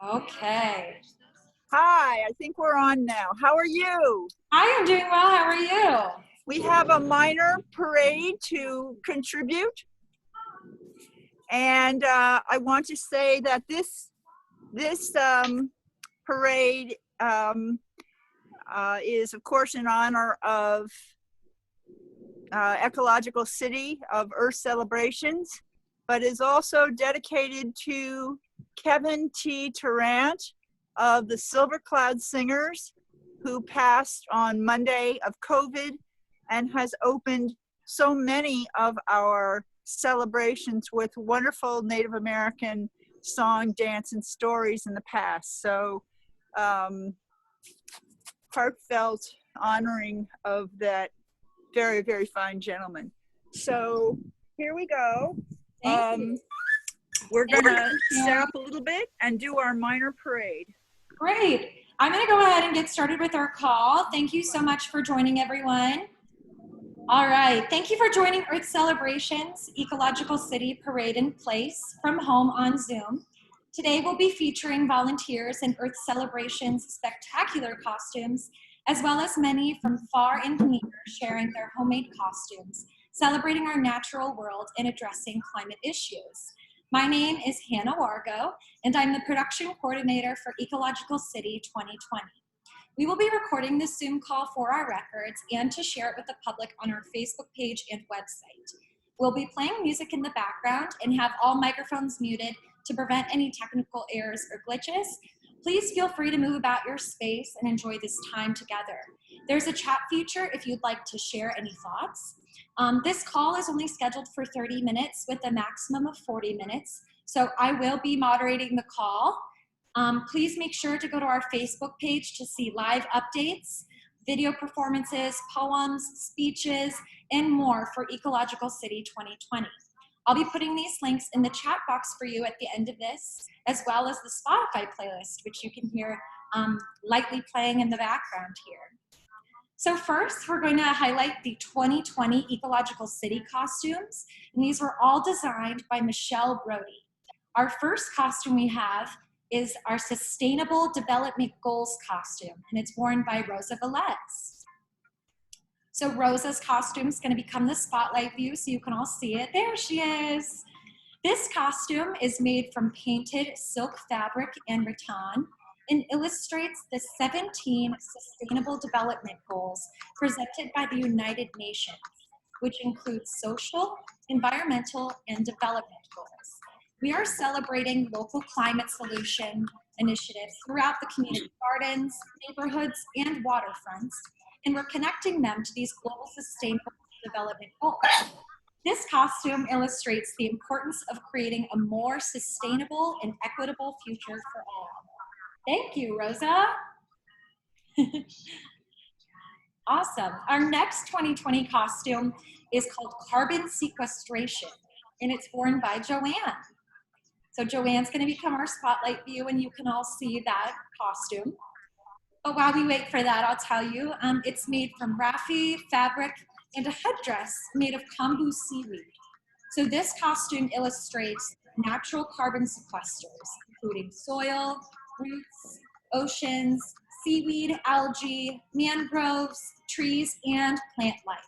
Okay. Hi, I think we're on now. How are you? I am doing well. How are you? We have a minor parade to contribute. And I want to say that this parade is, of course, in honor of Ecological City of Earth Celebrations, but is also dedicated to Kevin T. Tarrant of the Silver Cloud Singers, who passed on Monday of COVID and has opened so many of our celebrations with wonderful Native American song, dance, and stories in the past. So heartfelt honoring of that very, very fine gentleman. So here we go. We're gonna stop a little bit and do our minor parade. Great. I'm gonna go ahead and get started with our call. Thank you so much for joining, everyone. All right, thank you for joining Earth Celebrations Ecological City Parade in Place from home on Zoom. Today we'll be featuring volunteers in Earth Celebrations spectacular costumes, as well as many from far and near sharing their homemade costumes, celebrating our natural world and addressing climate issues. My name is Hannah Wargo, and I'm the production coordinator for Ecological City 2020. We will be recording this Zoom call for our records and to share it with the public on our Facebook page and website. We'll be playing music in the background and have all microphones muted to prevent any technical errors or glitches. Please feel free to move about your space and enjoy this time together. There's a chat feature if you'd like to share any thoughts. This call is only scheduled for 30 minutes with a maximum of 40 minutes. So I will be moderating the call. Please make sure to go to our Facebook page to see live updates, video performances, poems, speeches, and more for Ecological City 2020. I'll be putting these links in the chat box for you at the end of this, as well as the Spotify playlist, which you can hear lightly playing in the background here. So first, we're going to highlight the 2020 Ecological City costumes, and these were all designed by Michelle Brody. Our first costume we have is our Sustainable Development Goals costume, and it's worn by Rosa Velez. So Rosa's costume is going to become the spotlight view so you can all see it. There she is. This costume is made from painted silk fabric and rattan and illustrates the 17 Sustainable Development Goals presented by the United Nations, which includes social, environmental, and development goals. We are celebrating local climate solution initiatives throughout the community gardens, neighborhoods, and waterfronts, and we're connecting them to these global sustainable development goals. This costume illustrates the importance of creating a more sustainable and equitable future for all. Thank you, Rosa. Awesome. Our next 2020 costume is called Carbon Sequestration, and it's worn by Joanne. So Joanne's going to become our spotlight view, and you can all see that costume. But while we wait for that, I'll tell you, it's made from raffi fabric and a headdress made of kombu seaweed. So this costume illustrates natural carbon sequesters, including soil, roots, oceans, seaweed, algae, mangroves, trees, and plant life.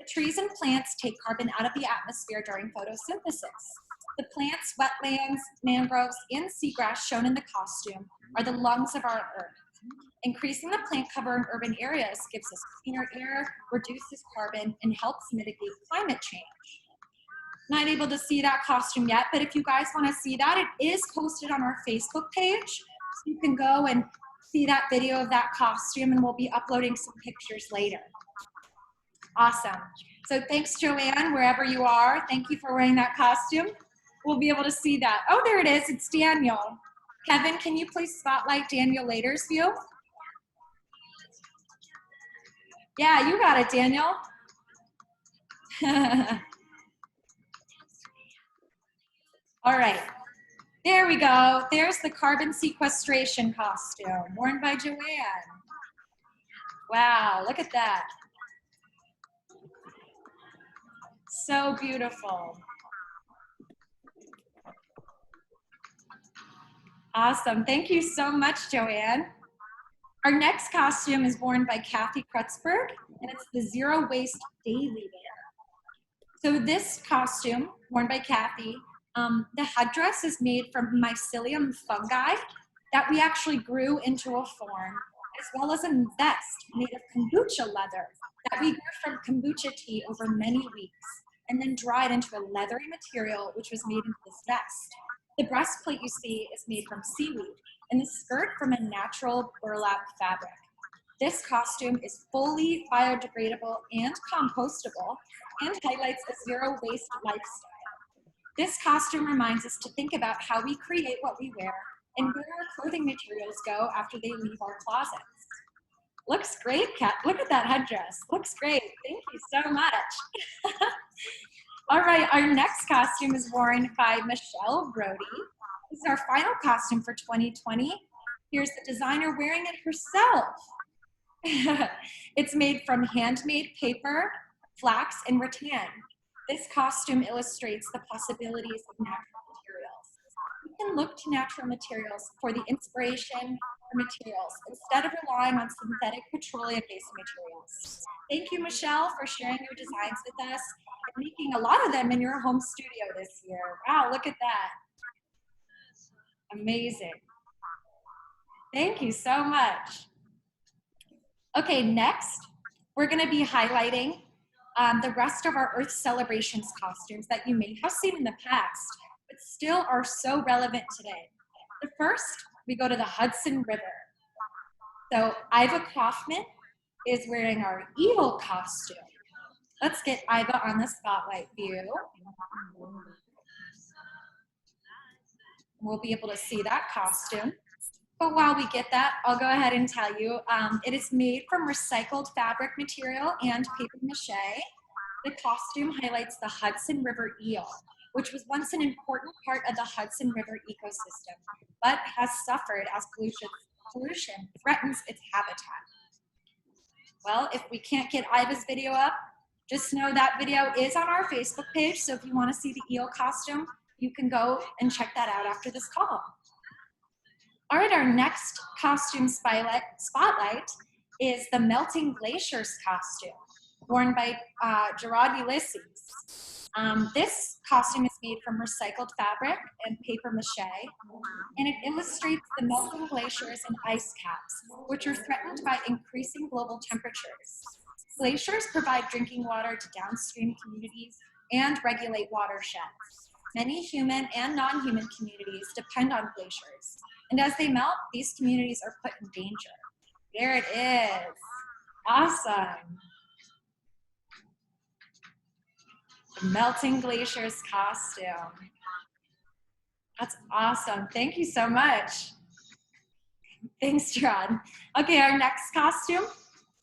The trees and plants take carbon out of the atmosphere during photosynthesis. The plants, wetlands, mangroves, and seagrass shown in the costume are the lungs of our earth. Increasing the plant cover in urban areas gives us cleaner air, reduces carbon, and helps mitigate climate change. Not able to see that costume yet, but if you guys want to see that, it is posted on our Facebook page. So you can go and see that video of that costume, and we'll be uploading some pictures later. Awesome. So thanks, Joanne, wherever you are. Thank you for wearing that costume. We'll be able to see that. Oh, there it is. It's Daniel. Kevin, can you please spotlight Daniel Later's view? Yeah, you got it, Daniel. All right, there we go. There's the carbon sequestration costume worn by Joanne. Wow, look at that. So beautiful. Awesome. Thank you so much, Joanne. Our next costume is worn by Kathy Krutzberg, and it's the Zero Waste Daily Wear. So this costume, worn by Kathy, the headdress is made from mycelium fungi that we actually grew into a form, as well as a vest made of kombucha leather that we grew from kombucha tea over many weeks, and then dried into a leathery material, which was made into this vest. The breastplate you see is made from seaweed, and the skirt from a natural burlap fabric. This costume is fully biodegradable and compostable and highlights a zero waste lifestyle. This costume reminds us to think about how we create what we wear and where our clothing materials go after they leave our closets. Looks great, Kat. Look at that headdress. Looks great. Thank you so much. All right, our next costume is worn by Michelle Brody. This is our final costume for 2020. Here's the designer wearing it herself. It's made from handmade paper, flax, and rattan. This costume illustrates the possibilities of natural materials. We can look to natural materials for the inspiration for materials instead of relying on synthetic petroleum-based materials. Thank you, Michelle, for sharing your designs with us and making a lot of them in your home studio this year. Wow, look at that. Amazing. Thank you so much. Okay, next, we're gonna be highlighting the rest of our Earth Celebrations costumes that you may have seen in the past, but still are so relevant today. The first, we go to the Hudson River. So Iva Kaufman is wearing our eagle costume. Let's get Iva on the spotlight view. We'll be able to see that costume. But while we get that, I'll go ahead and tell you, it is made from recycled fabric material and paper mache. The costume highlights the Hudson River eel, which was once an important part of the Hudson River ecosystem, but has suffered as pollution threatens its habitat. Well, if we can't get Iva's video up, just know that video is on our Facebook page, so if you want to see the eel costume, you can go and check that out after this call. All right, our next costume spotlight is the Melting Glaciers costume, worn by Gerard Ulysses. This costume is made from recycled fabric and paper mache, and it illustrates the melting glaciers and ice caps, which are threatened by increasing global temperatures. Glaciers provide drinking water to downstream communities and regulate watersheds. Many human and non-human communities depend on glaciers, and as they melt, these communities are put in danger. There it is. Awesome. The Melting Glaciers costume. That's awesome. Thank you so much. Thanks, Gerard. Okay, our next costume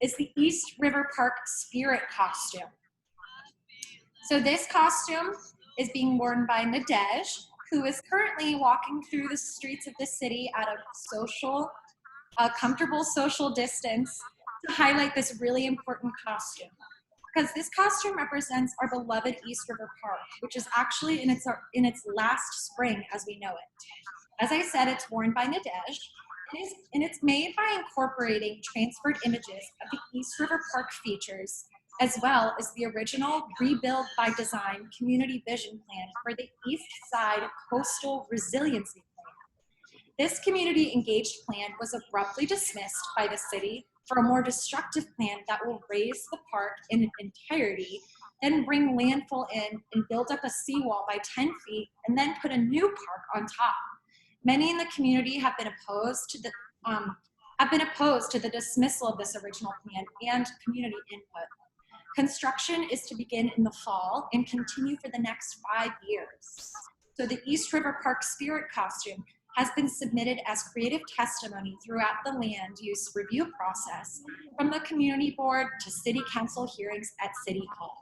is the East River Park Spirit costume. So this costume is being worn by Nadej, who is currently walking through the streets of the city at a comfortable social distance to highlight this really important costume. Because this costume represents our beloved East River Park, which is actually in its last spring as we know it. As I said, it's worn by Nadej, and it's made by incorporating transferred images of the East River Park features, as well as the original Rebuild by Design community vision plan for the East Side Coastal Resiliency Plan. This community engaged plan was abruptly dismissed by the city for a more destructive plan that will raise the park in its entirety, then bring landfill in and build up a seawall by 10 feet, and then put a new park on top. Many in the community have been opposed to the dismissal of this original plan and community input. Construction is to begin in the fall and continue for the next 5 years. So the East River Park Spirit costume has been submitted as creative testimony throughout the land use review process, from the community board to city council hearings at City Hall.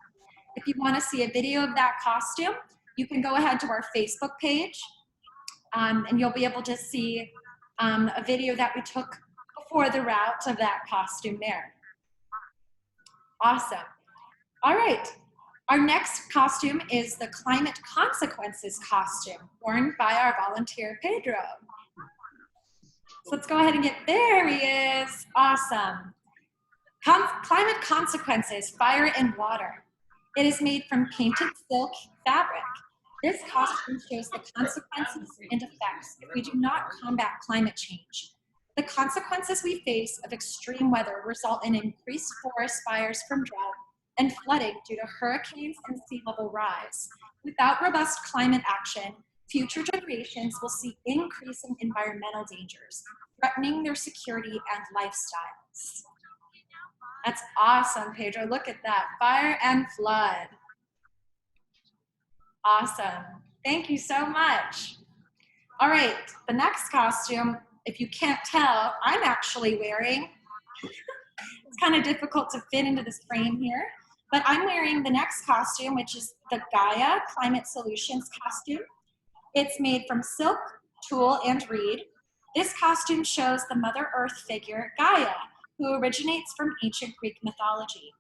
If you want to see a video of that costume, you can go ahead to our Facebook page, and you'll be able to see a video that we took before the route of that costume there. Awesome. All right, Our next costume is the Climate Consequences costume, worn by our volunteer, Pedro. So let's go ahead and there he is, awesome. Climate Consequences, Fire and Water. It is made from painted silk fabric. This costume shows the consequences and effects if we do not combat climate change. The consequences we face of extreme weather result in increased forest fires from drought and flooding due to hurricanes and sea level rise. Without robust climate action, future generations will see increasing environmental dangers, threatening their security and lifestyles. That's awesome, Pedro. Look at that, fire and flood. Awesome, thank you so much. All right, the next costume, if you can't tell, I'm actually wearing, it's kind of difficult to fit into this frame here, but I'm wearing the next costume, which is the Gaya Climate Solutions costume. It's made from silk, tulle, and reed. This costume shows the Mother Earth figure, Gaya, who originates from ancient Greek mythology.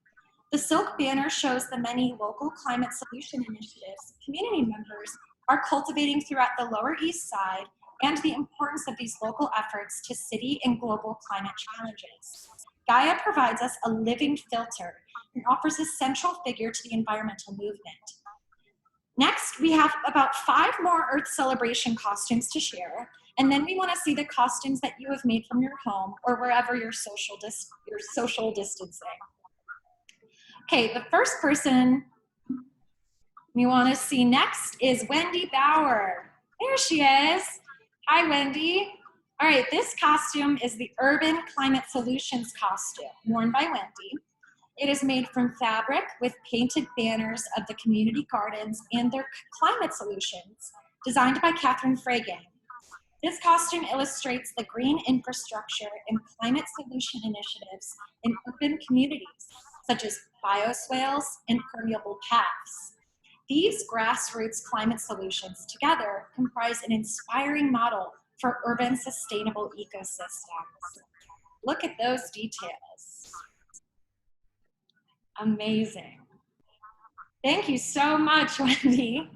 The silk banner shows the many local climate solution initiatives community members are cultivating throughout the Lower East Side and the importance of these local efforts to city and global climate challenges. Gaya provides us a living filter and offers a central figure to the environmental movement. Next, we have about 5 more Earth Celebration costumes to share, and then we want to see the costumes that you have made from your home or wherever you're social distancing. Okay, the first person we want to see next is Wendy Bauer. There she is. Hi, Wendy. All right, this costume is the Urban Climate Solutions costume, worn by Wendy. It is made from fabric with painted banners of the community gardens and their climate solutions, designed by Catherine Fragan. This costume illustrates the green infrastructure and climate solution initiatives in urban communities, such as bioswales and permeable paths. These grassroots climate solutions together comprise an inspiring model for urban sustainable ecosystems. Look at those details. Amazing. Thank you so much, Wendy.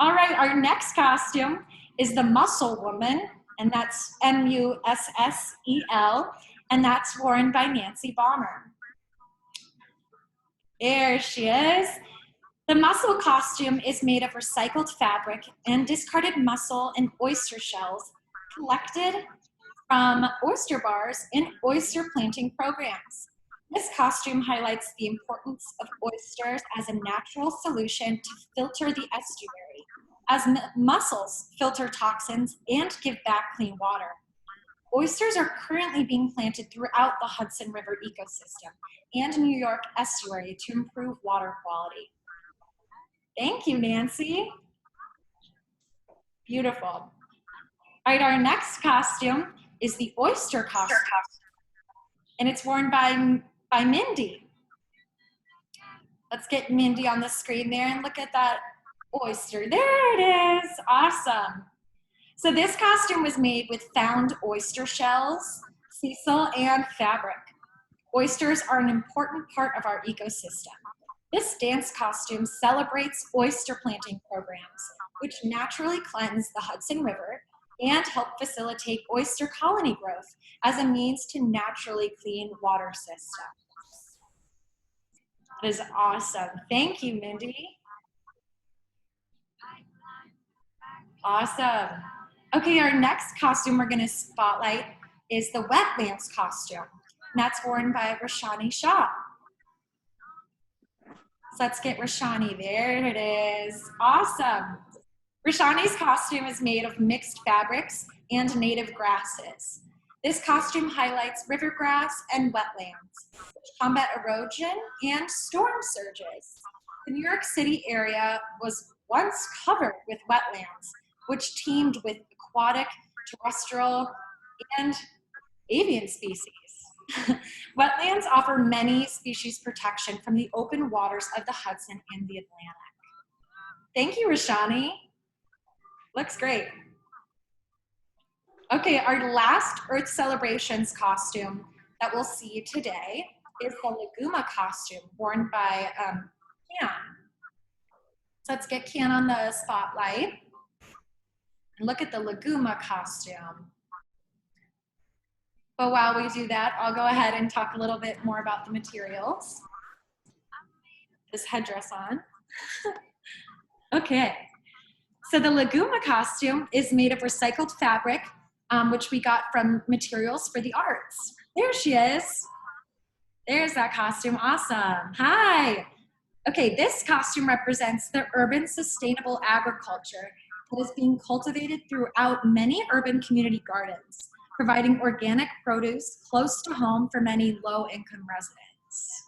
All right, our next costume is the Muscle Woman, and that's M-U-S-S-E-L, and that's worn by Nancy Balmer. There she is. The Muscle costume is made of recycled fabric and discarded mussel and oyster shells collected from oyster bars in oyster planting programs. This costume highlights the importance of oysters as a natural solution to filter the estuary, as mussels filter toxins and give back clean water. Oysters are currently being planted throughout the Hudson River ecosystem and New York estuary to improve water quality. Thank you, Nancy. Beautiful. All right, our next costume is the Oyster costume, and it's worn by Mindy. Let's get Mindy on the screen there and look at that oyster. There it is, awesome. So this costume was made with found oyster shells, sisal, and fabric. Oysters are an important part of our ecosystem. This dance costume celebrates oyster planting programs, which naturally cleanse the Hudson River and help facilitate oyster colony growth as a means to naturally clean water systems. That is awesome. Thank you, Mindy. Awesome. Okay, our next costume we're gonna spotlight is the Wetlands costume. And that's worn by Rashani Shah. So let's get Rashani, there it is, awesome. Rashani's costume is made of mixed fabrics and native grasses. This costume highlights rivergrass and wetlands, which combat erosion and storm surges. The New York City area was once covered with wetlands, which teemed with aquatic, terrestrial, and avian species. Wetlands offer many species protection from the open waters of the Hudson and the Atlantic. Thank you, Rashani. Looks great. Okay, our last Earth Celebrations costume that we'll see today is the Laguna Costume, worn by Kian. So let's get Kian on the spotlight. And look at the Laguna costume. But while we do that, I'll go ahead and talk a little bit more about the materials. This headdress on. Okay. So the Laguna costume is made of recycled fabric, which we got from Materials for the Arts. There she is. There's that costume. Awesome. Hi. Okay, this costume represents the urban sustainable agriculture that is being cultivated throughout many urban community gardens, providing organic produce close to home for many low-income residents.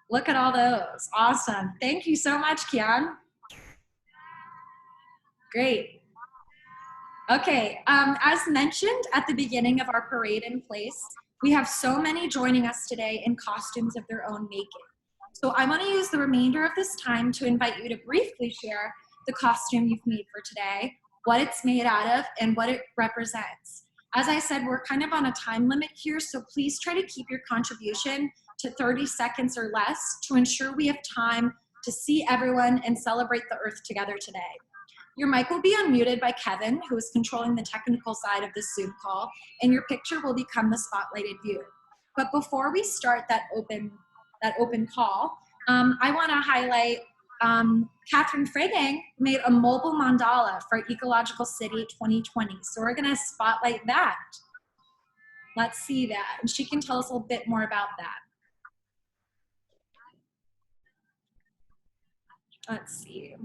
Look at all those. Awesome. Thank you so much, Kian. Great. Okay, as mentioned at the beginning of our parade in place, we have so many joining us today in costumes of their own making. So I want to use the remainder of this time to invite you to briefly share the costume you've made for today, what it's made out of, and what it represents. As I said, we're kind of on a time limit here, so please try to keep your contribution to 30 seconds or less to ensure we have time to see everyone and celebrate the Earth together today. Your mic will be unmuted by Kevin, who is controlling the technical side of this Zoom call, and your picture will become the spotlighted view. But before we start that open call, I want to highlight Catherine Fragang made a mobile mandala for Ecological City 2020. So we're going to spotlight that. Let's see that. And she can tell us a little bit more about that. Let's see.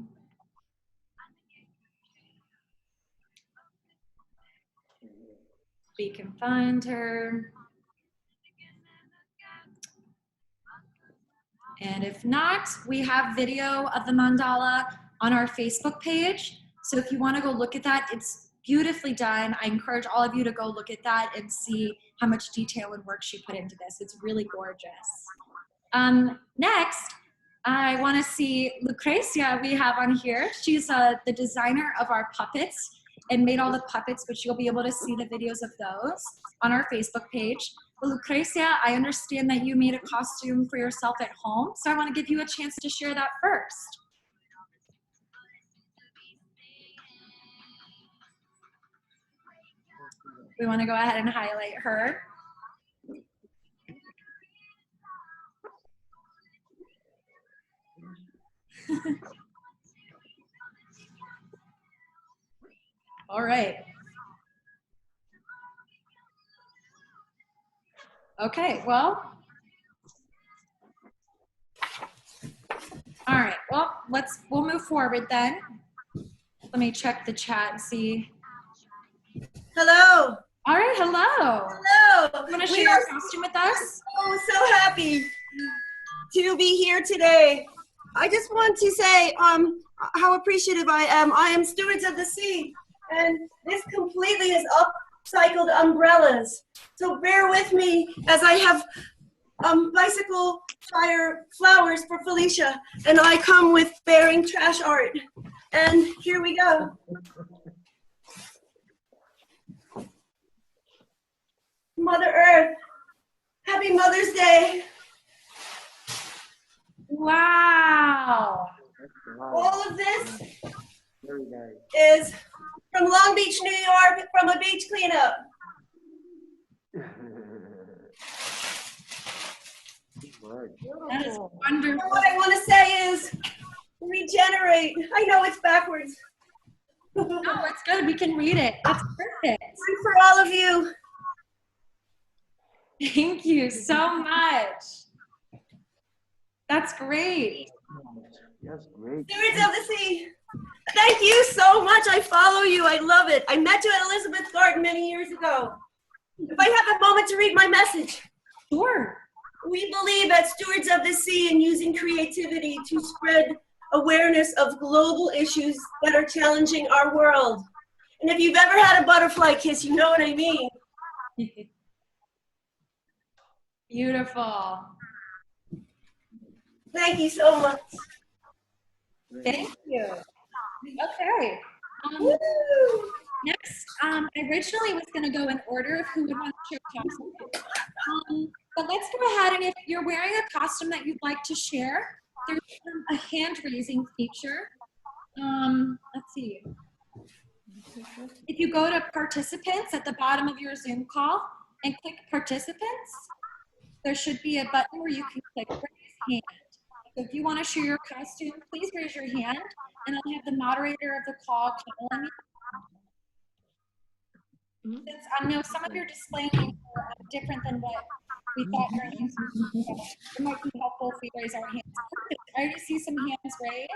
We can find her. And if not, we have video of the mandala on our Facebook page. So if you want to go look at that, it's beautifully done. I encourage all of you to go look at that and see how much detail and work she put into this. It's really gorgeous. Next, I want to see Lucrecia we have on here. She's the designer of our puppets and made all the puppets, which you'll be able to see the videos of those on our Facebook page. But Lucrecia, I understand that you made a costume for yourself at home, so I want to give you a chance to share that first. We want to go ahead and highlight her. All right. Okay, well. All right, well, we'll move forward then. Let me check the chat and see. Hello. All right, hello. Hello. You want to share your costume with us? Oh, so happy to be here today. I just want to say how appreciative I am. I am Stewards of the Sea, and this completely is upcycled umbrellas. So bear with me as I have bicycle fire flowers for Felicia, and I come with bearing trash art. And here we go. Mother Earth, happy Mother's Day. Wow. All of this is from Long Beach, New York, from a beach cleanup. That is wonderful. And what I want to say is regenerate. I know it's backwards. No, it's good. We can read it. It's perfect. And for all of you. Thank you so much. That's great. That's great. Stewards of the Sea, thank you so much. I follow you. I love it. I met you at Elizabeth Garden many years ago. If I have a moment to read my message. Sure. We believe at Stewards of the Sea in using creativity to spread awareness of global issues that are challenging our world. And if you've ever had a butterfly kiss, you know what I mean. Beautiful. Thank you so much. Thank you. Okay. Next, I originally was going to go in order of who would want to share costume. But let's go ahead, and if you're wearing a costume that you'd like to share, there's a hand-raising feature. Let's see. If you go to participants at the bottom of your Zoom call and click participants, there should be a button where you can click raise hand. So if you want to share your costume, please raise your hand, and I'll have the moderator of the call call on you. Since I know some of your display names are different than what we thought your names would be, so it might be helpful if we raise our hands. Perfect. I already see some hands raised.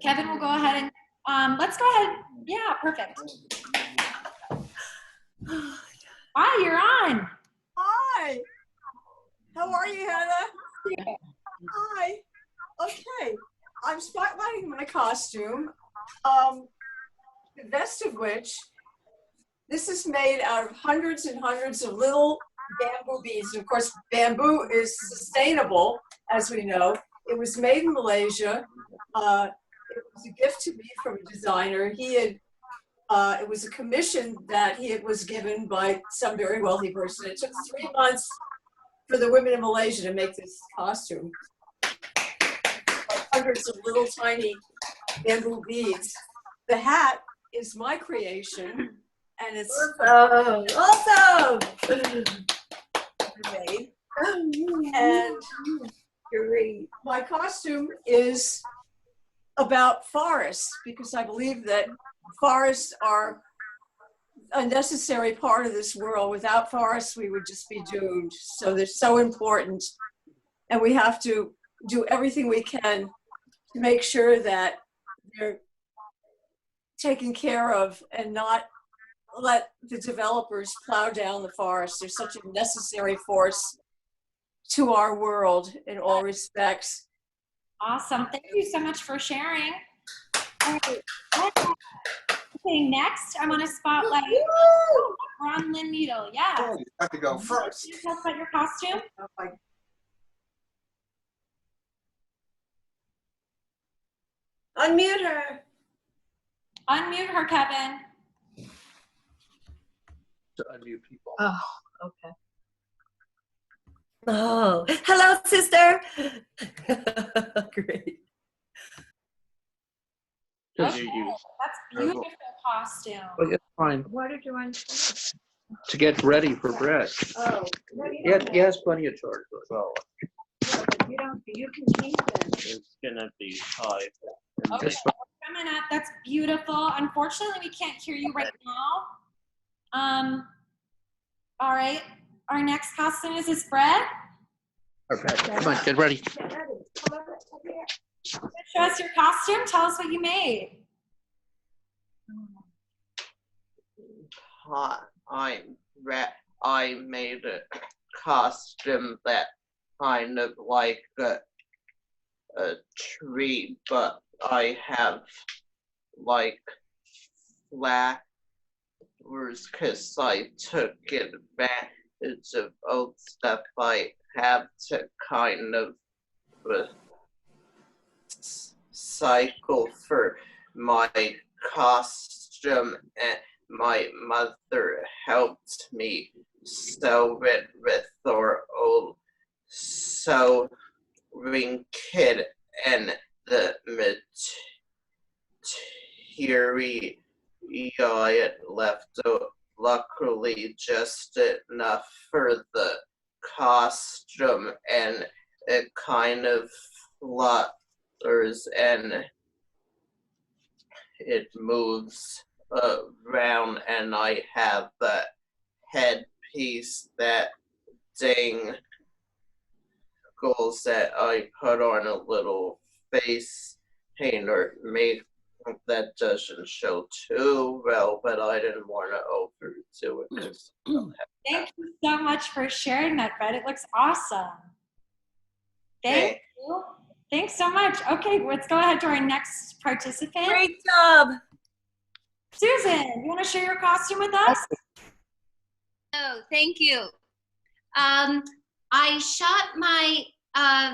Kevin will go ahead and let's go ahead. Yeah, perfect. Hi, you're on. Hi. How are you, Hannah? Hi. Okay. I'm spotlighting my costume. The best of which, this is made out of hundreds and hundreds of little bamboo beads. And of course, bamboo is sustainable, as we know. It was made in Malaysia. It was a gift to me from a designer. He had, it was a commission that was given by some very wealthy person. It took 3 months for the women in Malaysia to make this costume. Like hundreds of little tiny bamboo beads. The hat is my creation, and it's Awesome! made. And my costume is about forests, because I believe that forests are a necessary part of this world. Without forests, we would just be doomed. So they're so important, and we have to do everything we can to make sure that they're taken care of and not let the developers plow down the forest. They're such a necessary force to our world in all respects. Awesome. Thank you so much for sharing. All right. Okay, next I want to spotlight Ron Lynn Needle. Yeah. Oh, you have to go first. Can you tell us about your costume? Unmute her. Unmute her, Kevin. To unmute people. Oh, okay. Oh, hello, sister. Great. Just Okay, you. that's beautiful costume. But it's fine What did you want? to get ready for Brett. Oh, no, you Yeah, don't he has plenty of charge as well. have- You don't. You can keep them. It's gonna be high. Okay, we're coming up. That's beautiful. Unfortunately, we can't hear you right now. All right. Our next costume is this Brett. All right, come on, get ready. Get ready. Come on, over here. Show us your costume. Tell us what you made. I made a costume that kind of like a tree, but I have like flowers because I took advantage of old stuff. I have to kind of cycle for my costume, and my mother helped me sew it with our old sewing kit, and the material I had left luckily just enough for the costume, and it kind of flutters and it moves around, and I have the headpiece that dangles that I put on a little face paint or makeup that doesn't show too well, but I didn't want to overdo it. Thank you so much for sharing that, Brett. It looks awesome. Thank you. Thanks so much. Okay, let's go ahead to our next participant. Great job. Susan, you want to share your costume with us? Oh, thank you. I shot my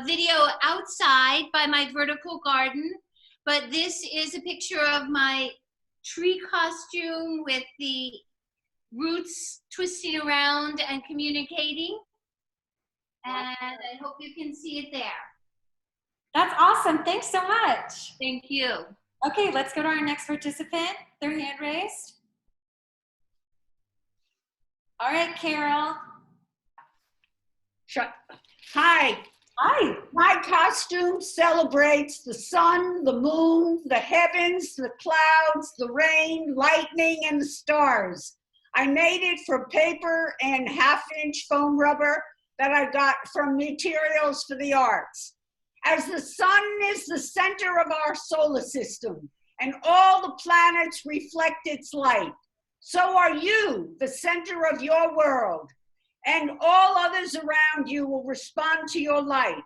video outside by my vertical garden, but this is a picture of my tree costume with the roots twisting around and communicating. And I hope you can see it there. That's awesome. Thanks so much. Thank you. Okay, let's go to our next participant. Their hand raised. All right, Carol. Hi, Hi. my costume celebrates the sun, the moon, the heavens, the clouds, the rain, lightning, and the stars. I made it from paper and half-inch foam rubber that I got from Materials for the Arts. As the sun is the center of our solar system, and all the planets reflect its light, so are you, the center of your world, and all others around you will respond to your light.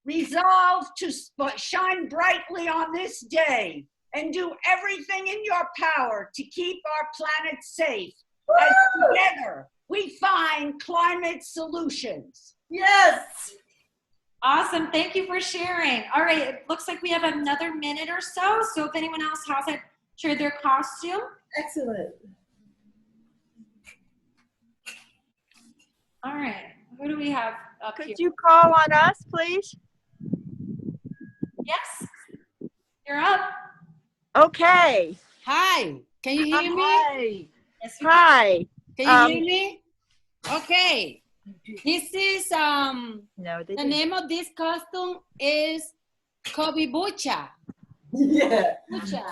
Resolve to shine brightly on this day and do everything in your power to keep our planet safe. As together we find climate solutions. Yes. Awesome. Thank you for sharing. All right, it looks like we have another minute or so. So if anyone else hasn't shared their costume. Excellent. All right, who do we have up here? Could you call on us, please? Yes, you're up. Okay. Hi, can you hear me? Hi. Yes, we can. Hi. Can you hear me? Okay. This is No, they the didn't. name of this costume is Kobibucha. Yeah. Bucha.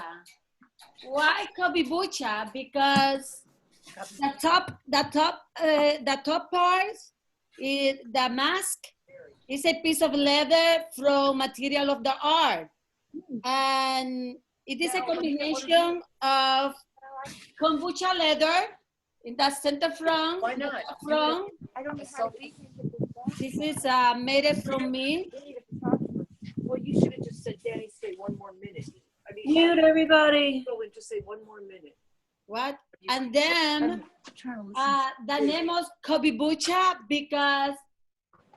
Why Kobibucha? Because the top part is the mask is a piece of leather from material of the art, and it is a combination of kombucha leather in the center front. Why not? Front. I don't know how to read. This is made it from me. Well, you should have just said, Danny, stay one more minute. I mean, Mute everybody. go and just say one more minute. What? And then the name of Kobibucha because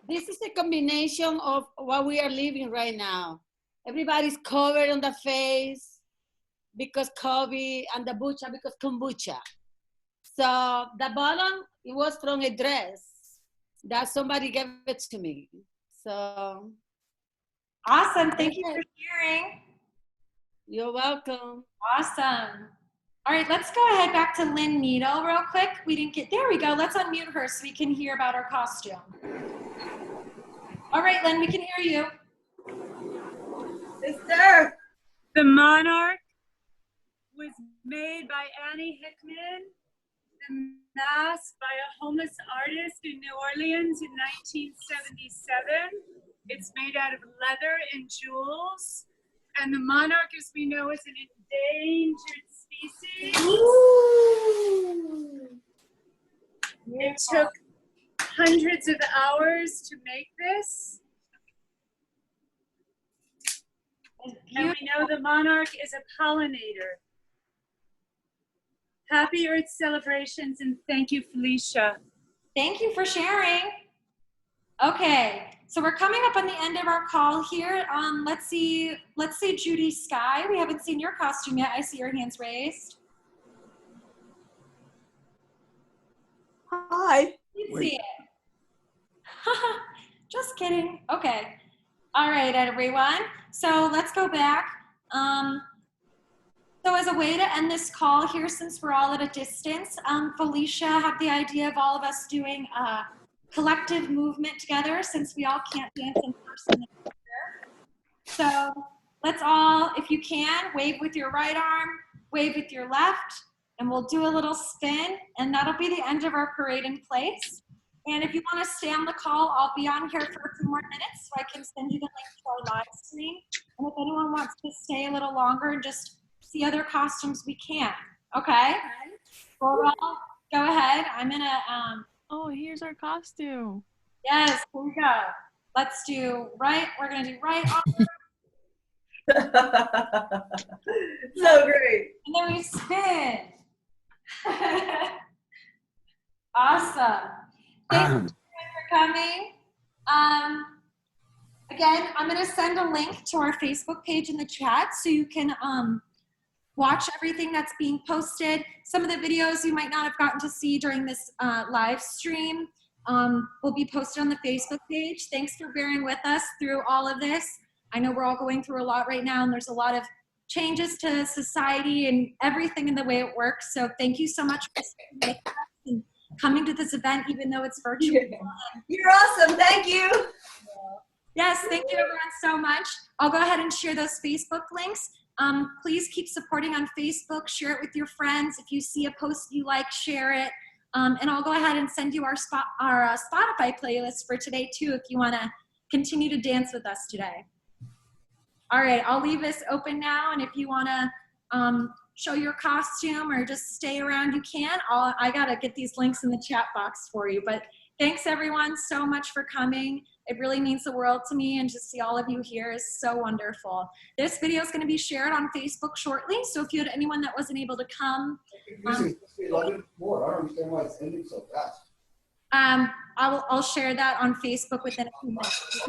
this is a combination of what we are living right now. Everybody's covered on the face because Kobe and the bucha because kombucha. So the bottom, it was from a dress that somebody gave it to me. So Awesome. Thank you for sharing. you're welcome. Awesome. All right, let's go ahead back to Lynn Needle real quick. We didn't get, there we go. Let's unmute her so we can hear about her costume. All right, Lynn, we can hear you. It's there. The Monarch was made by Annie Hickman. The mask by a homeless artist in New Orleans in 1977. It's made out of leather and jewels. And the monarch, as we know, is an endangered species. Ooh. It took hundreds of hours to make this. And we know the monarch is a pollinator. Happy Earth celebrations, and thank you, Felicia. Thank you for sharing. Okay, so we're coming up on the end of our call here. Let's see Judy Sky. We haven't seen your costume yet. I see your hands raised. Hi. You see it. Just kidding. Okay. All right, everyone. So let's go back. So as a way to end this call here, since we're all at a distance, Felicia had the idea of all of us doing a collective movement together since we all can't dance in person. So let's all, if you can, wave with your right arm, wave with your left, and we'll do a little spin, and that'll be the end of our parade in place. And if you want to stay on the call, I'll be on here for a few more minutes so I can send you the link to our live stream. And if anyone wants to stay a little longer and just see other costumes, we can. Okay? Well, go ahead. I'm gonna Oh, here's our costume. yes, here we go. Let's do right. We're gonna do right arm. So great. And then we spin. Awesome. Thank you for coming. Again, I'm going to send a link to our Facebook page in the chat so you can watch everything that's being posted. Some of the videos you might not have gotten to see during this live stream. will be posted on the Facebook page. Thanks for bearing with us through all of this. I know we're all going through a lot right now, and there's a lot of changes to society and everything in the way it works. So thank you so much for staying with us and coming to this event, even though it's virtual. You're awesome. Thank you. Yes, thank you everyone so much. I'll go ahead and share those Facebook links. Please keep supporting on Facebook, share it with your friends. If you see a post you like, share it. And I'll go ahead and send you our Spotify playlist for today too, if you wanna continue to dance with us today. All right, I'll leave this open now, and if you wanna show your costume or just stay around, you can. I gotta get these links in the chat box for you, but thanks everyone so much for coming. It really means the world to me, and to see all of you here is so wonderful. This video is gonna be shared on Facebook shortly, so if you had anyone that wasn't able to come. More. I don't understand why it's ending so fast. I'll share that on Facebook within a few minutes.